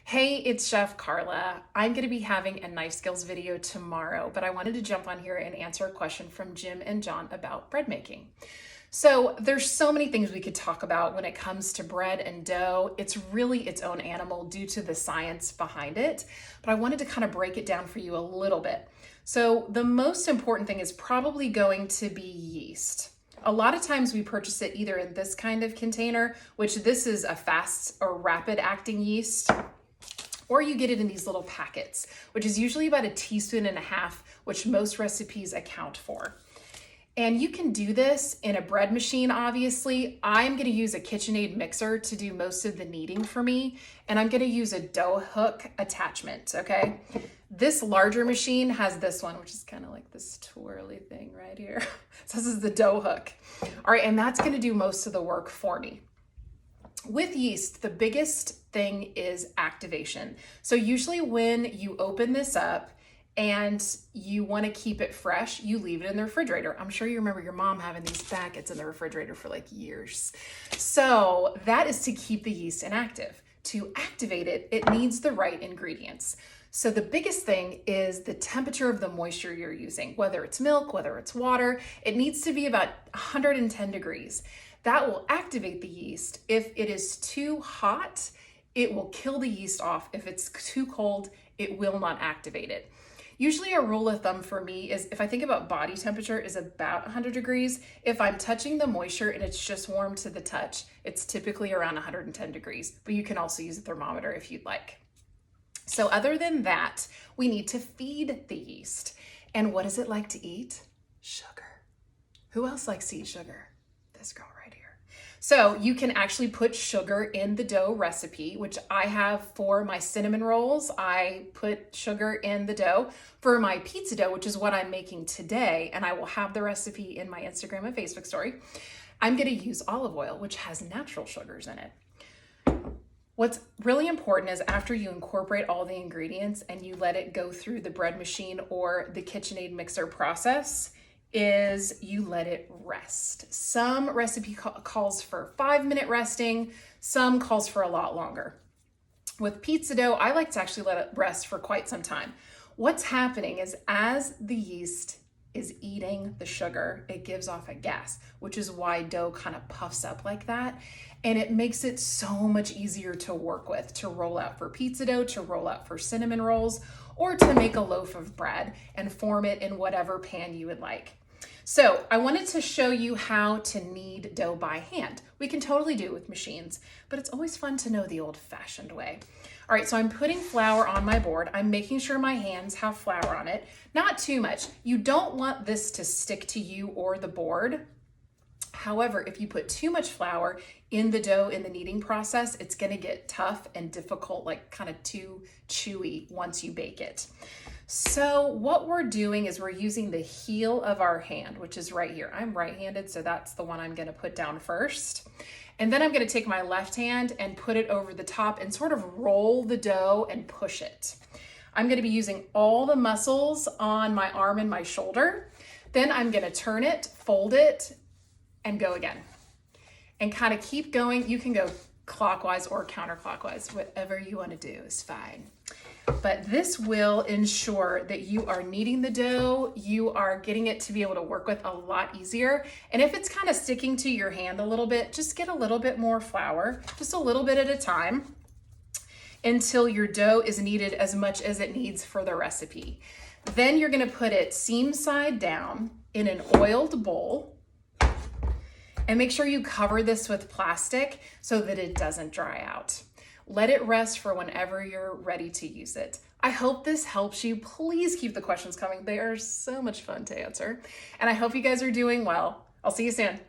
Hey, it's Chef Carla. I'm going to be having a knife skills video tomorrow, but I wanted to jump on here and answer a question from Jim and John about bread making. So there's so many things we could talk about when it comes to bread and dough. It's really its own animal due to the science behind it, but I wanted to kind of break it down for you a little bit. So the most important thing is probably going to be yeast. A lot of times we purchase it either in this kind of container, which this is a fast or rapid acting yeast, or you get it in these little packets, which is usually about 1.5 teaspoons, which most recipes account for. And you can do this in a bread machine, obviously. I'm gonna use a KitchenAid mixer to do most of the kneading for me, and I'm gonna use a dough hook attachment, okay? This larger machine has this one, which is kind of like this twirly thing right here. So this is the dough hook. All right, and that's gonna do most of the work for me. With yeast, the biggest thing is activation. So usually when you open this up and you want to keep it fresh, you leave it in the refrigerator. I'm sure you remember your mom having these packets in the refrigerator for like years. So that is to keep the yeast inactive. To activate it, it needs the right ingredients. So the biggest thing is the temperature of the moisture you're using, whether it's milk, whether it's water, it needs to be about 110 degrees. That will activate the yeast. If it is too hot, it will kill the yeast off. If it's too cold, it will not activate it. Usually a rule of thumb for me is if I think about body temperature is about 100 degrees. If I'm touching the moisture and it's just warm to the touch, it's typically around 110 degrees, but you can also use a thermometer if you'd like. So other than that, we need to feed the yeast. And what does it like to eat? Sugar. Who else likes to eat sugar? This girl right here. So you can actually put sugar in the dough recipe, which I have for my cinnamon rolls. I put sugar in the dough. For my pizza dough, which is what I'm making today, and I will have the recipe in my Instagram and Facebook story, I'm going to use olive oil, which has natural sugars in it. What's really important is after you incorporate all the ingredients and you let it go through the bread machine or the KitchenAid mixer process, is you let it rest. Some recipe calls for 5-minute resting, some calls for a lot longer. With pizza dough, I like to actually let it rest for quite some time. What's happening is as the yeast is eating the sugar, it gives off a gas, which is why dough kind of puffs up like that. And it makes it so much easier to work with, to roll out for pizza dough, to roll out for cinnamon rolls, or to make a loaf of bread and form it in whatever pan you would like. So I wanted to show you how to knead dough by hand. We can totally do it with machines, but it's always fun to know the old-fashioned way. All right, so I'm putting flour on my board. I'm making sure my hands have flour on it. Not too much. You don't want this to stick to you or the board. However, if you put too much flour in the dough in the kneading process, it's gonna get tough and difficult, like kind of too chewy once you bake it. So what we're doing is we're using the heel of our hand, which is right here. I'm right-handed, so that's the one I'm gonna put down first. And then I'm gonna take my left hand and put it over the top and sort of roll the dough and push it. I'm gonna be using all the muscles on my arm and my shoulder. Then I'm gonna turn it, fold it, and go again. And kind of keep going. You can go clockwise or counterclockwise. Whatever you want to do is fine. But this will ensure that you are kneading the dough, you are getting it to be able to work with a lot easier. And if it's kind of sticking to your hand a little bit, just get a little bit more flour, just a little bit at a time, until your dough is kneaded as much as it needs for the recipe. Then you're going to put it seam side down in an oiled bowl. And make sure you cover this with plastic so that it doesn't dry out. Let it rest for whenever you're ready to use it. I hope this helps you. Please keep the questions coming. They are so much fun to answer. And I hope you guys are doing well. I'll see you soon.